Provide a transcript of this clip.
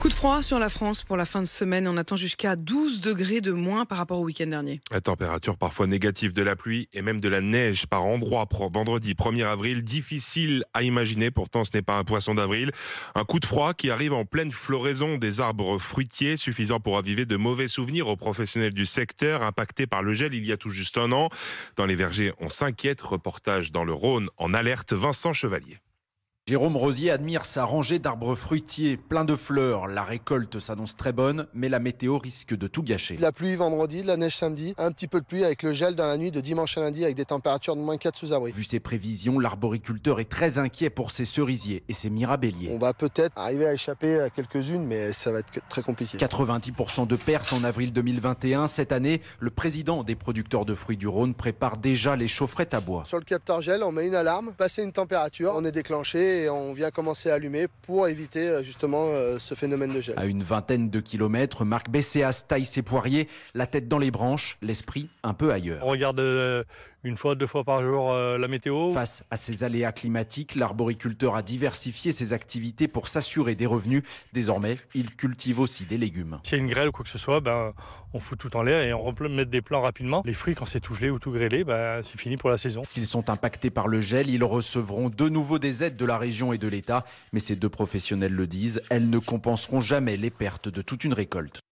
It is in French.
Coup de froid sur la France pour la fin de semaine. On attend jusqu'à 12 degrés de moins par rapport au week-end dernier. La température parfois négative, de la pluie et même de la neige par endroits. Vendredi 1er avril, difficile à imaginer, pourtant ce n'est pas un poisson d'avril. Un coup de froid qui arrive en pleine floraison des arbres fruitiers, suffisant pour aviver de mauvais souvenirs aux professionnels du secteur, impactés par le gel il y a tout juste un an. Dans les vergers, on s'inquiète. Reportage dans le Rhône en alerte, Vincent Chevalier. Jérôme Rosier admire sa rangée d'arbres fruitiers pleins de fleurs. La récolte s'annonce très bonne, mais la météo risque de tout gâcher. De la pluie vendredi, de la neige samedi, un petit peu de pluie avec le gel dans la nuit de dimanche à lundi avec des températures de -4 sous abri. Vu ces prévisions, l'arboriculteur est très inquiet pour ses cerisiers et ses mirabelliers. On va peut-être arriver à échapper à quelques-unes, mais ça va être très compliqué. 90% de pertes en avril 2021. Cette année, le président des producteurs de fruits du Rhône prépare déjà les chaufferettes à bois. Sur le capteur gel, on met une alarme, passer une température, on est déclenché et on vient commencer à allumer pour éviter justement ce phénomène de gel. À une vingtaine de kilomètres, Marc Besséas taille ses poiriers, la tête dans les branches, l'esprit un peu ailleurs. On regarde une fois, 2 fois par jour la météo. Face à ces aléas climatiques, l'arboriculteur a diversifié ses activités pour s'assurer des revenus. Désormais, il cultive aussi des légumes. S'il y a une grêle ou quoi que ce soit, on fout tout en l'air et on met des plants rapidement. Les fruits, quand c'est tout gelé ou tout grêlé, c'est fini pour la saison. S'ils sont impactés par le gel, ils recevront de nouveau des aides de la région et de l'État. Mais ces deux professionnels le disent, elles ne compenseront jamais les pertes de toute une récolte.